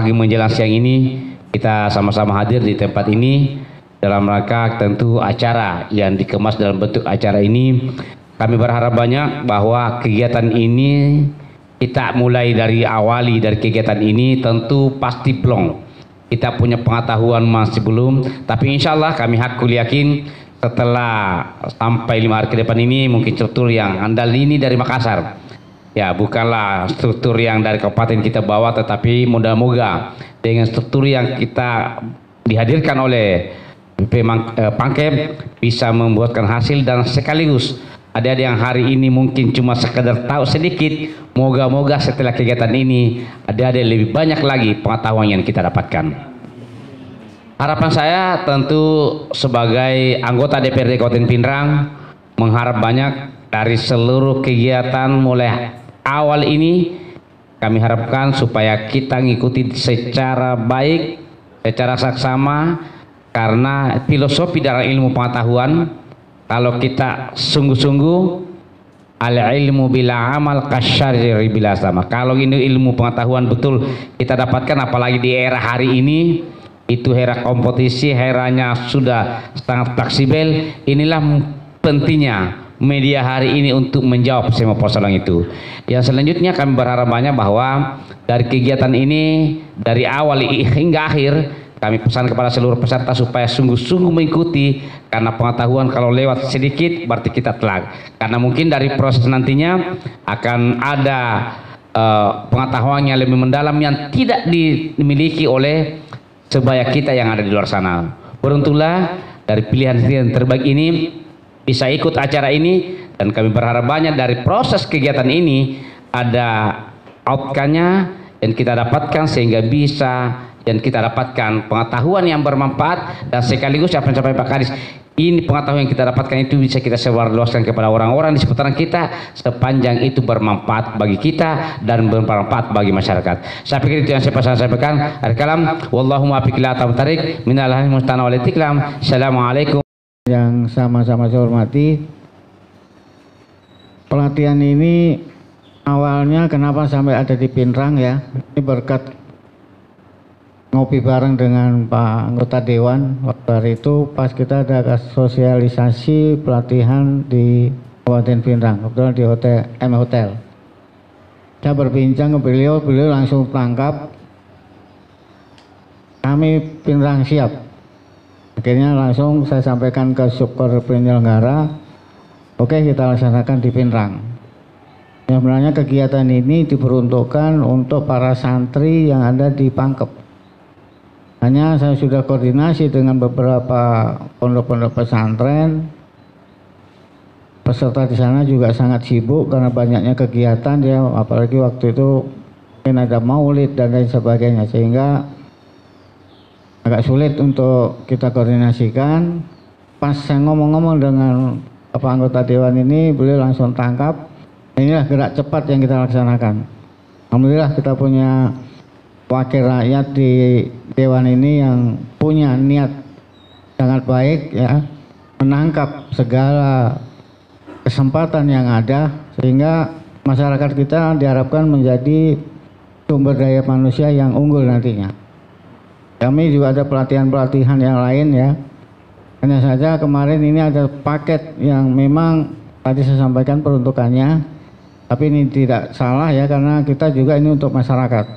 pagi menjelang siang ini kita sama-sama hadir di tempat ini dalam rangka tentu acara yang dikemas dalam bentuk acara ini. Kami berharap banyak bahwa kegiatan ini kita mulai dari awali dari kegiatan ini tentu pasti plong. Kita punya pengetahuan masih belum, tapi insya Allah kami hakul yakin setelah sampai 5 hari ke depan ini mungkin struktur yang andal ini dari Makassar. Ya, bukanlah struktur yang dari kabupaten kita bawa, tetapi moga-moga dengan struktur yang kita dihadirkan oleh Pangkep bisa membuatkan hasil dan sekaligus ada yang hari ini mungkin cuma sekedar tahu sedikit, moga-moga setelah kegiatan ini ada lebih banyak lagi pengetahuan yang kita dapatkan. Harapan saya tentu sebagai anggota DPRD Kabupaten Pindrang mengharap banyak dari seluruh kegiatan mulai awal ini. Kami harapkan supaya kita ngikuti secara baik, secara saksama, karena filosofi dalam ilmu pengetahuan kalau kita sungguh-sungguh al-ilmu bila amal kasyarri bila sama. Kalau ini ilmu pengetahuan betul kita dapatkan, apalagi di era hari ini, itu era kompetisi, eranya sudah sangat fleksibel. Inilah pentingnya media hari ini untuk menjawab semua persoalan itu. Yang selanjutnya kami berharap banyak bahwa dari kegiatan ini dari awal hingga akhir kami pesan kepada seluruh peserta supaya sungguh-sungguh mengikuti, karena pengetahuan kalau lewat sedikit berarti kita telat. Karena mungkin dari proses nantinya akan ada pengetahuan yang lebih mendalam yang tidak dimiliki oleh sebaya kita yang ada di luar sana. Beruntunglah dari pilihan yang terbaik ini bisa ikut acara ini, dan kami berharap banyak dari proses kegiatan ini ada outcome-nya yang kita dapatkan sehingga bisa dan kita dapatkan pengetahuan yang bermanfaat, dan sekaligus apa yang sampai Pak Kadis, ini pengetahuan yang kita dapatkan itu bisa kita sebarluaskan kepada orang-orang di seputaran kita sepanjang itu bermanfaat bagi kita dan bermanfaat bagi masyarakat. Saya pikir itu yang saya sampaikan. Al-kalam wallahumma afiq la tamtarik minal mustana wal tiklam. Assalamualaikum. Yang sama-sama saya hormati, pelatihan ini awalnya kenapa sampai ada di Pindrang ya, ini berkat ngopi bareng dengan Pak anggota Dewan. Waktu hari itu pas kita ada sosialisasi pelatihan di Kabupaten Pindrang, kebetulan di hotel. Saya berbincang ke beliau langsung tangkap, kami Pindrang siap. Akhirnya langsung saya sampaikan ke Subkor penyelenggara, oke kita laksanakan di Pindrang. Yang sebenarnya kegiatan ini diperuntukkan untuk para santri yang ada di Pangkep. Hanya saya sudah koordinasi dengan beberapa pondok-pondok pesantren. Peserta di sana juga sangat sibuk karena banyaknya kegiatan ya, apalagi waktu itu mungkin ada maulid dan lain sebagainya, sehingga agak sulit untuk kita koordinasikan. Pas saya ngomong-ngomong dengan anggota Dewan ini, beliau langsung tangkap. Inilah gerak cepat yang kita laksanakan. Alhamdulillah kita punya wakil rakyat di Dewan ini yang punya niat sangat baik ya, menangkap segala kesempatan yang ada, sehingga masyarakat kita diharapkan menjadi sumber daya manusia yang unggul nantinya. Kami juga ada pelatihan-pelatihan yang lain ya. Hanya saja kemarin ini ada paket yang memang tadi saya sampaikan peruntukannya, tapi ini tidak salah ya, karena kita juga ini untuk masyarakat.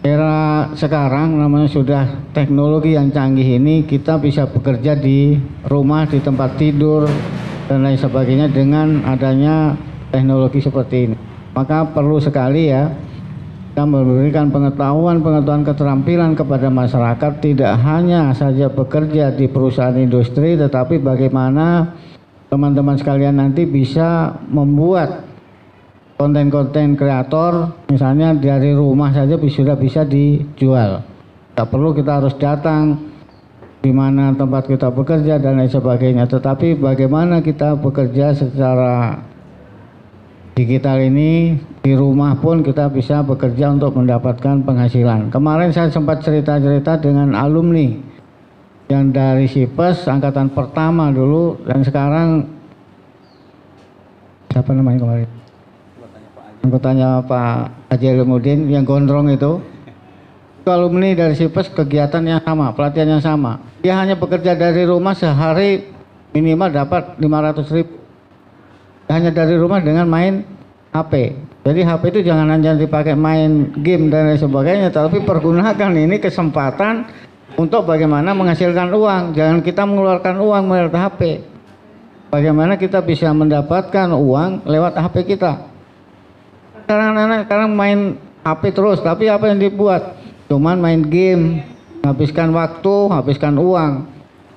Era sekarang namanya sudah teknologi yang canggih ini, kita bisa bekerja di rumah, di tempat tidur dan lain sebagainya dengan adanya teknologi seperti ini. Maka perlu sekali ya kita memberikan pengetahuan keterampilan kepada masyarakat, tidak hanya saja bekerja di perusahaan industri, tetapi bagaimana teman-teman sekalian nanti bisa membuat konten-konten kreator, misalnya dari rumah saja sudah bisa dijual. Tidak perlu kita harus datang di mana tempat kita bekerja dan lain sebagainya, tetapi bagaimana kita bekerja secara digital ini, di rumah pun kita bisa bekerja untuk mendapatkan penghasilan. Kemarin saya sempat cerita-cerita dengan alumni yang dari SIPES angkatan pertama dulu, dan sekarang siapa namanya kemarin? anggotanya Pak Haji Alimuddin yang gondrong itu alumni dari SIPES, kegiatan yang sama, pelatihan yang sama. Dia hanya bekerja dari rumah sehari minimal dapat 500.000 hanya dari rumah dengan main HP. Jadi HP itu jangan hanya dipakai main game dan lain sebagainya, tapi pergunakan ini kesempatan untuk bagaimana menghasilkan uang. Jangan kita mengeluarkan uang melalui HP. Bagaimana kita bisa mendapatkan uang lewat HP kita. Sekarang main HP terus, tapi apa yang dibuat? Cuman main game, habiskan waktu, habiskan uang.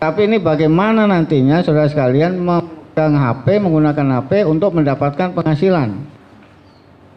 Tapi ini bagaimana nantinya saudara sekalian memegang HP, menggunakan HP untuk mendapatkan penghasilan.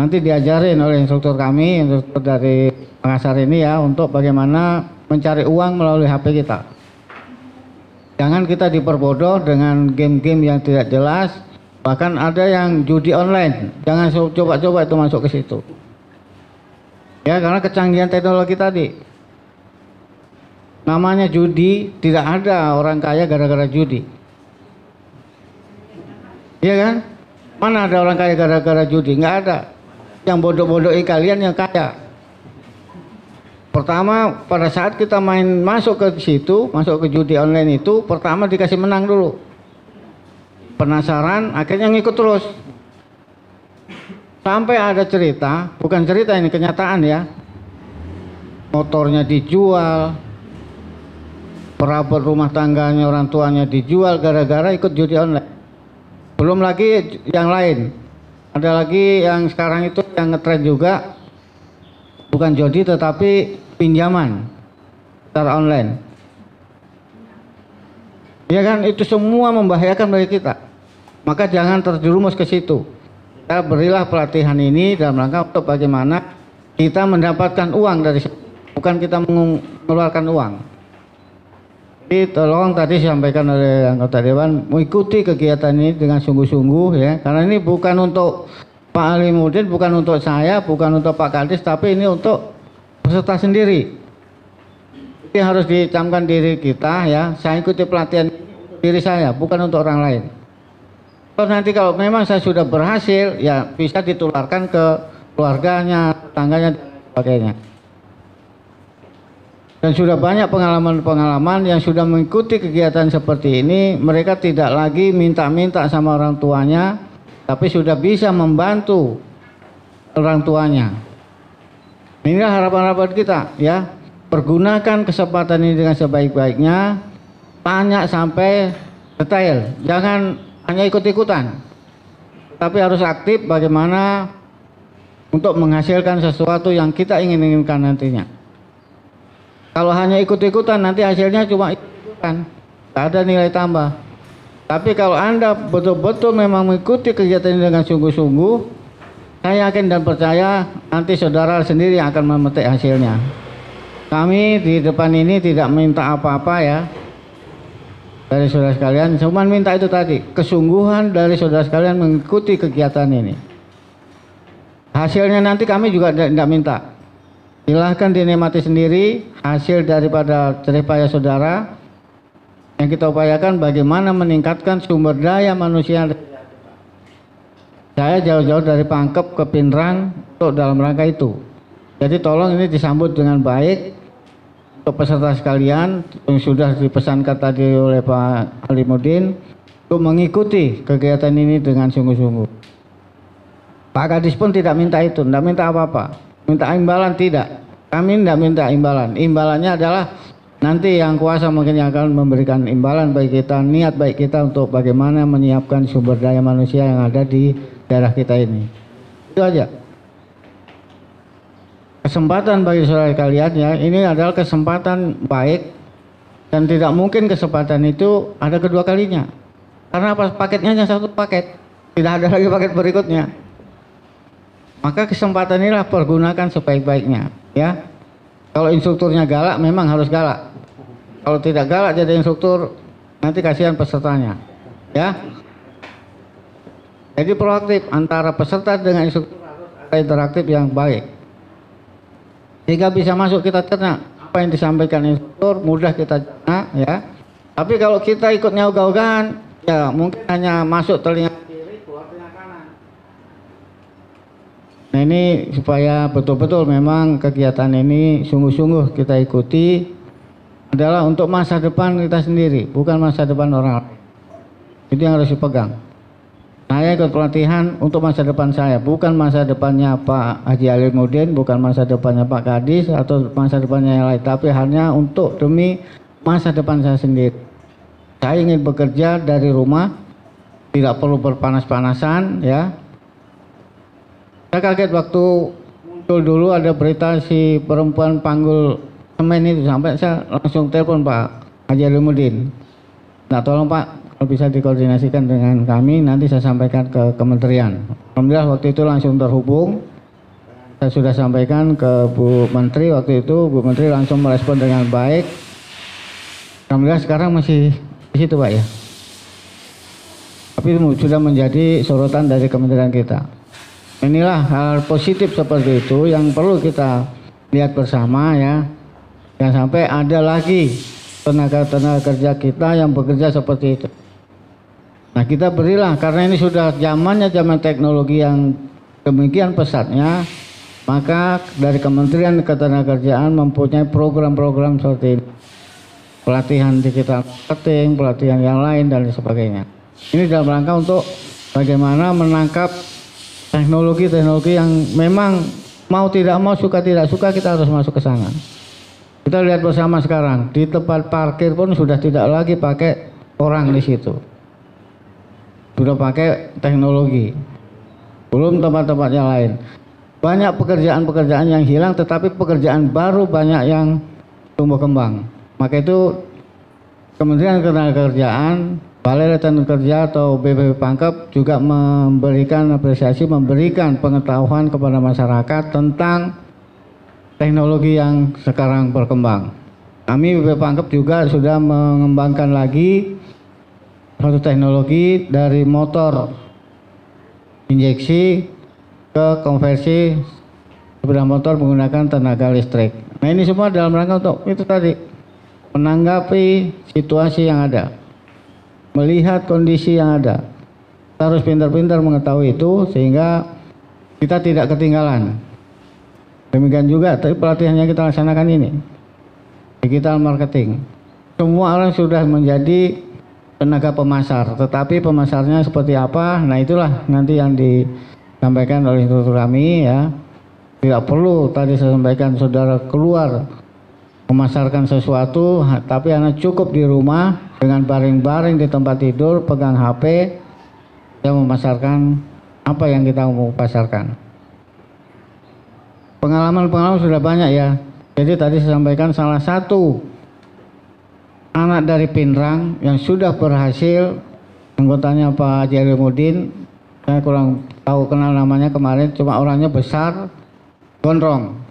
Nanti diajarin oleh instruktur kami, instruktur dari Makassar ini ya, untuk bagaimana mencari uang melalui HP kita. Jangan kita diperbodoh dengan game-game yang tidak jelas, bahkan ada yang judi online. Jangan coba-coba itu masuk ke situ. Ya, karena kecanggihan teknologi tadi. Namanya judi, tidak ada orang kaya gara-gara judi. Iya kan? Mana ada orang kaya gara-gara judi? Nggak ada. Yang bodoh-bodohi kalian yang kaya. Pertama, pada saat kita masuk ke situ, masuk ke judi online itu, pertama dikasih menang dulu. Penasaran, akhirnya ngikut terus. Sampai ada cerita, bukan cerita ini kenyataan ya. Motornya dijual, perabot rumah tangganya orang tuanya dijual gara-gara ikut judi online. Belum lagi yang lain. Ada lagi yang sekarang itu yang ngetren juga, bukan judi tetapi pinjaman secara online. Ya kan, itu semua membahayakan bagi kita. Maka jangan terjerumus ke situ. Kita berilah pelatihan ini dalam rangka untuk bagaimana kita mendapatkan uang dari situ, bukan kita mengeluarkan uang. Jadi tolong tadi disampaikan oleh anggota Dewan mengikuti kegiatan ini dengan sungguh-sungguh ya, karena ini bukan untuk Pak Alimuddin, bukan untuk saya, bukan untuk Pak Kadis, tapi ini untuk peserta sendiri. Ini harus dicamkan diri kita ya, saya ikuti pelatihan diri saya, bukan untuk orang lain. Nanti kalau memang saya sudah berhasil, ya bisa ditularkan ke keluarganya, tetangganya, dan sebagainya. Dan sudah banyak pengalaman-pengalaman yang sudah mengikuti kegiatan seperti ini, mereka tidak lagi minta-minta sama orang tuanya, tapi sudah bisa membantu orang tuanya. Inilah harapan-harapan kita, ya. Pergunakan kesempatan ini dengan sebaik-baiknya, tanya sampai detail, jangan hanya ikut-ikutan, tapi harus aktif bagaimana untuk menghasilkan sesuatu yang kita inginkan nantinya. Kalau hanya ikut-ikutan nanti hasilnya cuma ikutan, tak ada nilai tambah. Tapi kalau Anda betul-betul memang mengikuti kegiatan ini dengan sungguh-sungguh, saya yakin dan percaya nanti saudara sendiri yang akan memetik hasilnya. Kami di depan ini tidak minta apa-apa ya dari saudara sekalian, cuma minta itu tadi, kesungguhan dari saudara sekalian mengikuti kegiatan ini. Hasilnya nanti kami juga tidak minta. Silahkan dinikmati sendiri hasil daripada jerih payah saudara. Yang kita upayakan bagaimana meningkatkan sumber daya manusia. Saya jauh-jauh dari Pangkep ke Pindrang untuk dalam rangka itu. Jadi tolong ini disambut dengan baik untuk peserta sekalian yang sudah dipesankan tadi oleh Pak Alimuddin untuk mengikuti kegiatan ini dengan sungguh-sungguh. Pak Kadis pun tidak minta itu, tidak minta apa-apa, minta imbalan tidak. Kami tidak minta imbalan. Imbalannya adalah nanti yang kuasa mungkin yang akan memberikan imbalan bagi kita, niat baik kita untuk bagaimana menyiapkan sumber daya manusia yang ada di daerah kita ini. Itu aja. Kesempatan bagi saudara kalian ya, ini adalah kesempatan baik dan tidak mungkin kesempatan itu ada kedua kalinya. Karena paketnya hanya satu paket, tidak ada lagi paket berikutnya. Maka kesempatan inilah pergunakan sebaik-baiknya ya. Kalau instrukturnya galak memang harus galak. Kalau tidak galak jadi instruktur nanti kasihan pesertanya ya. Jadi proaktif antara peserta dengan instruktur harus ada interaktif yang baik. Sehingga bisa masuk kita cerna apa yang disampaikan instruktur, mudah kita cerna ya. Tapi kalau kita ikutnya ogah-ogahan, ya mungkin hanya masuk telinga kiri, keluar telinga kanan. Nah ini supaya betul-betul memang kegiatan ini sungguh-sungguh kita ikuti adalah untuk masa depan kita sendiri, bukan masa depan orang lain. Itu yang harus dipegang. Saya ikut pelatihan untuk masa depan saya, bukan masa depannya Pak Haji Alimuddin, bukan masa depannya Pak Kadis atau masa depannya yang lain, tapi hanya untuk demi masa depan saya sendiri. Saya ingin bekerja dari rumah, tidak perlu berpanas-panasan, ya. Saya kaget waktu muncul dulu ada berita si perempuan panggul semen itu, sampai saya langsung telepon Pak Haji Alimuddin. Nah tolong Pak, kalau bisa dikoordinasikan dengan kami, nanti saya sampaikan ke kementerian. Alhamdulillah waktu itu langsung terhubung. Saya sudah sampaikan ke Bu Menteri waktu itu, Bu Menteri langsung merespon dengan baik. Alhamdulillah sekarang masih di situ Pak ya. Tapi sudah menjadi sorotan dari kementerian kita. Inilah hal positif seperti itu yang perlu kita lihat bersama ya. Jangan sampai ada lagi tenaga-tenaga kerja kita yang bekerja seperti itu. Nah kita berilah, karena ini sudah zaman teknologi yang demikian pesatnya, maka dari Kementerian Ketenagakerjaan mempunyai program-program seperti ini. Pelatihan digital marketing, pelatihan yang lain dan sebagainya. Ini dalam rangka untuk bagaimana menangkap teknologi-teknologi yang memang mau tidak mau, suka tidak suka kita harus masuk ke sana. Kita lihat bersama sekarang, di tempat parkir pun sudah tidak lagi pakai orang di situ. Sudah pakai teknologi. Belum tempat-tempat yang lain. Banyak pekerjaan-pekerjaan yang hilang, tetapi pekerjaan baru banyak yang tumbuh kembang. Maka itu Kementerian Ketenagakerjaan, Balai Latihan Kerja atau BPP Pangkep juga memberikan apresiasi, memberikan pengetahuan kepada masyarakat tentang teknologi yang sekarang berkembang. Kami BPP Pangkep juga sudah mengembangkan lagi suatu teknologi dari motor injeksi ke konversi sepeda motor menggunakan tenaga listrik. Nah ini semua dalam rangka untuk itu tadi, menanggapi situasi yang ada, melihat kondisi yang ada. Kita harus pintar-pintar mengetahui itu sehingga kita tidak ketinggalan. Demikian juga tapi pelatihan yang kita laksanakan ini, digital marketing. Semua orang sudah menjadi tenaga pemasar, tetapi pemasarnya seperti apa? Nah itulah nanti yang disampaikan oleh instruktur kami ya. Tidak perlu tadi saya sampaikan saudara keluar memasarkan sesuatu, tapi hanya cukup di rumah dengan baring-baring di tempat tidur, pegang HP, yang memasarkan apa yang kita mau pasarkan. Pengalaman-pengalaman sudah banyak ya. Jadi tadi saya sampaikan salah satu anak dari Pinrang yang sudah berhasil, anggotanya Pak Haji Alimuddin, saya kurang tahu kenal namanya kemarin, cuma orangnya besar, gondrong.